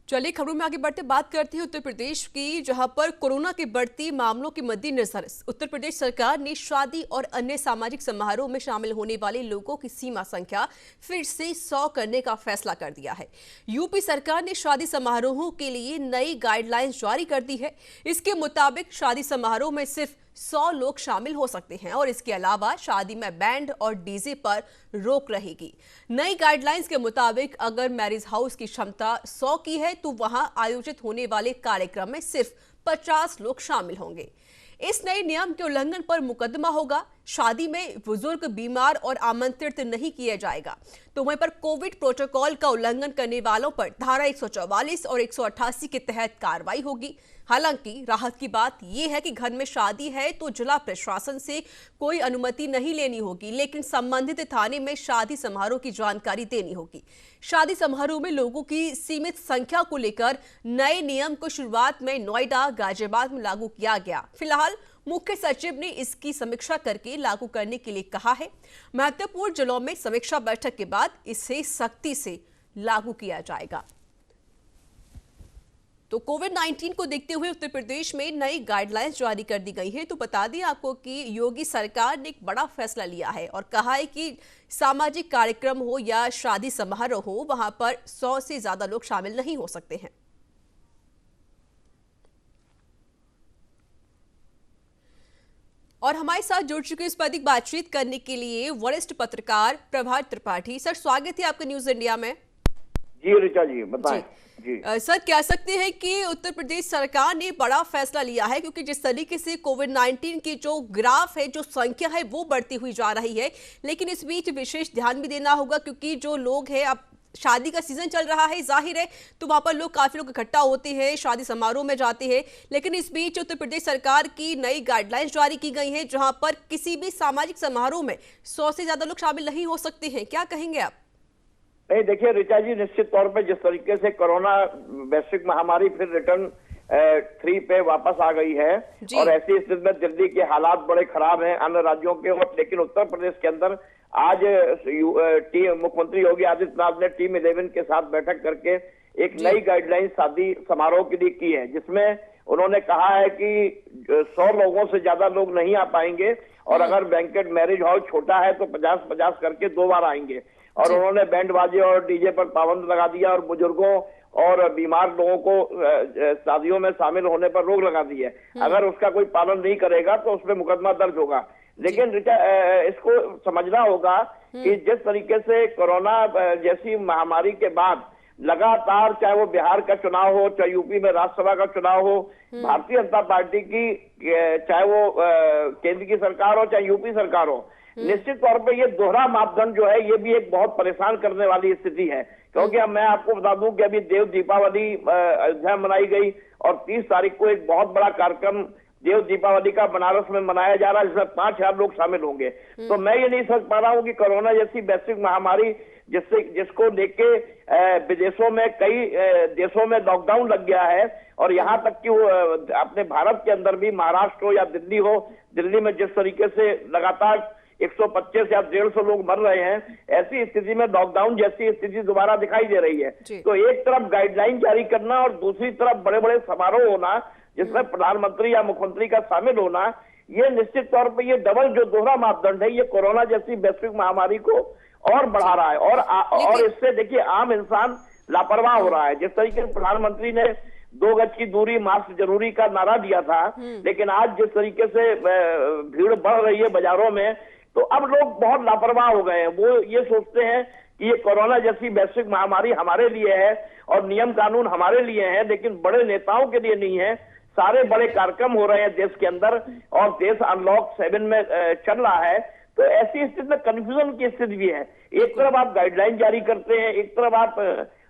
चलिए खबरों में आगे बढ़ते बात करते हैं उत्तर प्रदेश की, जहां पर कोरोना के बढ़ती मामलों के मद्देनजर उत्तर प्रदेश सरकार ने शादी और अन्य सामाजिक समारोह में शामिल होने वाले लोगों की सीमा संख्या फिर से 100 करने का फैसला कर दिया है। यूपी सरकार ने शादी समारोहों के लिए नई गाइडलाइंस जारी कर दी है। इसके मुताबिक शादी समारोह में सिर्फ 100 लोग शामिल हो सकते हैं और इसके अलावा शादी में बैंड और डीजे पर रोक रहेगी। नई गाइडलाइंस के मुताबिक अगर मैरिज हाउस की क्षमता 100 की है तो वहां आयोजित होने वाले कार्यक्रम में सिर्फ 50 लोग शामिल होंगे। इस नए नियम के उल्लंघन पर मुकदमा होगा। शादी में बुजुर्ग, बीमार और आमंत्रित नहीं किया जाएगा। तो वहीं पर कोविड प्रोटोकॉल का उल्लंघन करने वालों पर धारा 144 और 188 के तहत कार्रवाई होगी। हालांकि राहत की बात यह है कि घर में शादी है तो जिला प्रशासन से कोई अनुमति नहीं लेनी होगी, लेकिन संबंधित थाने में शादी समारोह की जानकारी देनी होगी। शादी समारोह में लोगों की सीमित संख्या को लेकर नए नियम को शुरुआत में नोएडा, गाजियाबाद में लागू किया गया। फिलहाल मुख्य सचिव ने इसकी समीक्षा करके लागू करने के लिए कहा है। महत्वपूर्ण जिलों में समीक्षा बैठक के बाद इसे सख्ती से लागू किया जाएगा। तो कोविड-19 को देखते हुए उत्तर प्रदेश में नई गाइडलाइंस जारी कर दी गई है। तो बता दें आपको कि योगी सरकार ने एक बड़ा फैसला लिया है और कहा है कि सामाजिक कार्यक्रम हो या शादी समारोह हो, वहां पर 100 से ज्यादा लोग शामिल नहीं हो सकते हैं। और हमारे साथ जुड़ चुके इस पर अधिक बातचीत करने के लिए वरिष्ठ पत्रकार प्रभात त्रिपाठी। सर, स्वागत है आपका न्यूज इंडिया में। जी ऋचा जी, बताएं। जी सर, कह सकते हैं कि उत्तर प्रदेश सरकार ने बड़ा फैसला लिया है, क्योंकि जिस तरीके से कोविड-19 की जो ग्राफ है, जो संख्या है, वो बढ़ती हुई जा रही है। लेकिन इस बीच विशेष ध्यान भी देना होगा, क्योंकि जो लोग हैं, अब शादी का सीजन चल रहा है, जाहिर है, तो वहां पर लोग काफी लोग इकट्ठा होते हैं, शादी समारोह में जाते हैं। लेकिन इस बीच उत्तर प्रदेश सरकार की नई गाइडलाइंस जारी की गई है, जहां पर किसी भी सामाजिक समारोह में 100 से ज्यादा लोग शामिल नहीं हो सकते हैं। क्या कहेंगे आप? नहीं, देखिए ऋचा जी, निश्चित तौर पे जिस तरीके से कोरोना वैश्विक महामारी फिर रिटर्न 3 पे वापस आ गई है और ऐसी स्थिति में दिल्ली के हालात बड़े खराब हैं अन्य राज्यों के, लेकिन उत्तर प्रदेश के अंदर आज मुख्यमंत्री योगी आदित्यनाथ ने टीम 11 के साथ बैठक करके एक नई गाइडलाइन शादी समारोह के लिए की है, जिसमें उन्होंने कहा है कि 100 लोगों से ज्यादा लोग नहीं आ पाएंगे और अगर बैंकेट मैरिज हॉल छोटा है तो 50-50 करके 2 बार आएंगे। और उन्होंने बैंड बाजे और डीजे पर पाबंद लगा दिया और बुजुर्गों और बीमार लोगों को शादियों में शामिल होने पर रोक लगा दी है। अगर उसका कोई पालन नहीं करेगा तो उसमें मुकदमा दर्ज होगा। लेकिन इसको समझना होगा कि जिस तरीके से कोरोना जैसी महामारी के बाद लगातार, चाहे वो बिहार का चुनाव हो, चाहे यूपी में राज्यसभा का चुनाव हो, भारतीय जनता पार्टी की, चाहे वो केंद्र की सरकार हो चाहे यूपी सरकार हो, निश्चित तौर पे ये दोहरा मापदंड जो है, ये भी एक बहुत परेशान करने वाली स्थिति है। क्योंकि अब मैं आपको बता दूं कि अभी देव दीपावली अयोध्या मनाई गई और 30 तारीख को एक बहुत बड़ा कार्यक्रम देव दीपावली का बनारस में मनाया जा रहा है, जिसमें 5000 लोग शामिल होंगे। तो मैं ये नहीं समझ पा रहा हूँ कि कोरोना जैसी वैश्विक महामारी जिसको लेके विदेशों में, कई देशों में लॉकडाउन लग गया है और यहाँ तक कि वो अपने भारत के अंदर भी, महाराष्ट्र हो या दिल्ली हो, दिल्ली में जिस तरीके से लगातार 125 या 150 लोग मर रहे हैं, ऐसी स्थिति में लॉकडाउन जैसी स्थिति दोबारा दिखाई दे रही है। तो एक तरफ गाइडलाइन जारी करना और दूसरी तरफ बड़े बड़े समारोह होना जिसमें प्रधानमंत्री या मुख्यमंत्री का शामिल होना, ये निश्चित तौर पर ये डबल जो दोहरा मापदंड है, ये कोरोना जैसी वैश्विक महामारी को और बढ़ा रहा है। और इससे देखिए आम इंसान लापरवाह हो रहा है। जिस तरीके से प्रधानमंत्री ने 2 गज की दूरी, मास्क जरूरी का नारा दिया था, लेकिन आज जिस तरीके से भीड़ बढ़ रही है बाजारों में, तो अब लोग बहुत लापरवाह हो गए हैं। वो ये सोचते हैं कि ये कोरोना जैसी वैश्विक महामारी हमारे लिए है और नियम कानून हमारे लिए है, लेकिन बड़े नेताओं के लिए नहीं है। सारे बड़े कार्यक्रम हो रहे हैं देश के अंदर और देश अनलॉक 7 में चल रहा है। तो ऐसी स्थिति में कंफ्यूजन की स्थिति भी है। एक तरफ आप गाइडलाइन जारी करते हैं, एक तरफ आप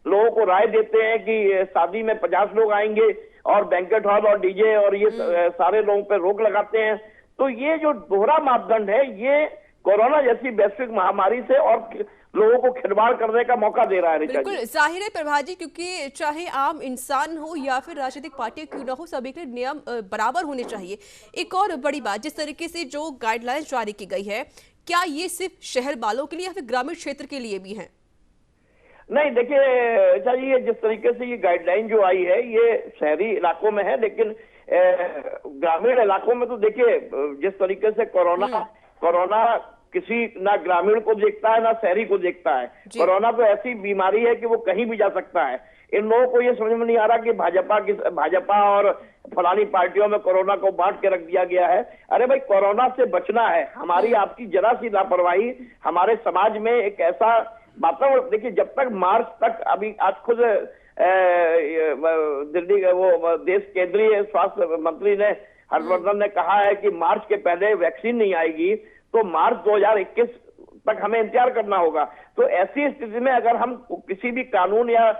लोगों को राय देते हैं कि शादी में 50 लोग आएंगे और बैंकेट हॉल और डीजे और ये सारे लोगों पर रोक लगाते हैं। तो ये जो दोहरा मापदंड है, ये कोरोना जैसी वैश्विक महामारी से और लोगों को खिलवाड़ करने का मौका दे रहा है। बिल्कुल जाहिर है प्रभात जी, क्योंकि चाहे आम इंसान हो या फिर राजनीतिक पार्टी क्यों ना हो, सभी के नियम बराबर होने चाहिए। एक और बड़ी बात, जिस तरीके से जो गाइडलाइंस जारी की गई है, क्या ये सिर्फ शहर वालों के लिए या फिर ग्रामीण क्षेत्र के लिए भी है? नहीं देखिए अच्छा जी, ये जिस तरीके से ये गाइडलाइन जो आई है ये शहरी इलाकों में है, लेकिन ग्रामीण इलाकों में तो देखिए जिस तरीके से कोरोना किसी ना ग्रामीण को देखता है ना शहरी को देखता है। कोरोना तो ऐसी बीमारी है कि वो कहीं भी जा सकता है। इन लोगों को ये समझ में नहीं आ रहा कि भाजपा और फलानी पार्टियों में कोरोना को बांट के रख दिया गया है। अरे भाई, कोरोना से बचना है। हमारी आपकी जरा सी लापरवाही हमारे समाज में एक ऐसा वातावरण, देखिए जब तक मार्च तक, अभी आज खुद दिल्ली वो देश केंद्रीय स्वास्थ्य मंत्री ने हर्षवर्धन ने कहा है कि मार्च के पहले वैक्सीन नहीं आएगी तो मार्च 2021 तक हमें इंतजार करना होगा। तो ऐसी स्थिति में अगर हम किसी भी कानून या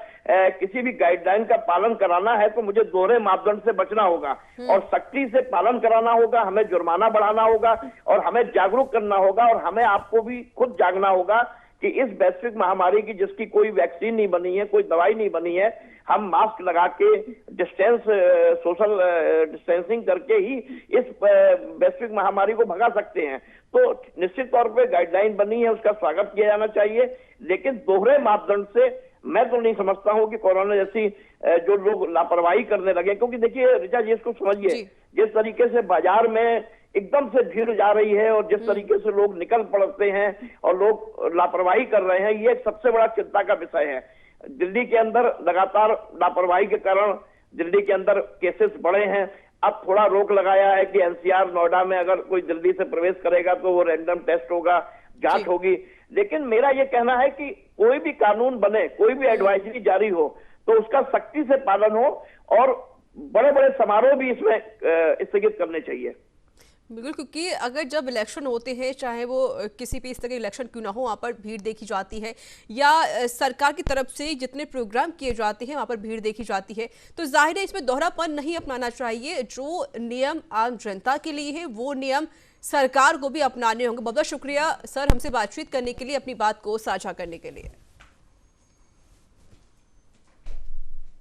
किसी भी गाइडलाइन का पालन कराना है तो मुझे दोहरे मापदंड से बचना होगा और सख्ती से पालन कराना होगा। हमें जुर्माना बढ़ाना होगा और हमें जागरूक करना होगा और हमें आपको भी खुद जागना होगा कि इस वैश्विक महामारी की जिसकी कोई वैक्सीन नहीं बनी है, कोई दवाई नहीं बनी है, हम मास्क लगा के सोशल डिस्टेंसिंग करके ही इस वैश्विक महामारी को भगा सकते हैं। तो निश्चित तौर पे गाइडलाइन बनी है, उसका स्वागत किया जाना चाहिए, लेकिन दोहरे मापदंड से मैं तो नहीं समझता हूं कि कोरोना जैसी जो लोग लापरवाही करने लगे। क्योंकि देखिए ऋचा जी, इसको समझिए, जिस तरीके से बाजार में एकदम से भीड़ जा रही है और जिस तरीके से लोग निकल पड़ते हैं और लोग लापरवाही कर रहे हैं, ये सबसे बड़ा चिंता का विषय है। दिल्ली के अंदर लगातार लापरवाही के कारण दिल्ली के अंदर केसेस बढ़े हैं। अब थोड़ा रोक लगाया है कि एनसीआर नोएडा में अगर कोई दिल्ली से प्रवेश करेगा तो वो रैंडम टेस्ट होगा, जांच होगी। लेकिन मेरा ये कहना है कि कोई भी कानून बने, कोई भी एडवाइजरी जारी हो तो उसका सख्ती से पालन हो और बड़े बड़े समारोह भी इसमें स्थगित करने चाहिए। बिल्कुल, क्योंकि अगर जब इलेक्शन होते हैं, चाहे वो किसी भी इस तरह के इलेक्शन क्यों ना हो, वहाँ पर भीड़ देखी जाती है या सरकार की तरफ से जितने प्रोग्राम किए जाते हैं वहाँ पर भीड़ देखी जाती है, तो जाहिर है इसमें दोहरापन नहीं अपनाना चाहिए। जो नियम आम जनता के लिए है वो नियम सरकार को भी अपनाने होंगे। बहुत बहुत शुक्रिया सर, हमसे बातचीत करने के लिए, अपनी बात को साझा करने के लिए।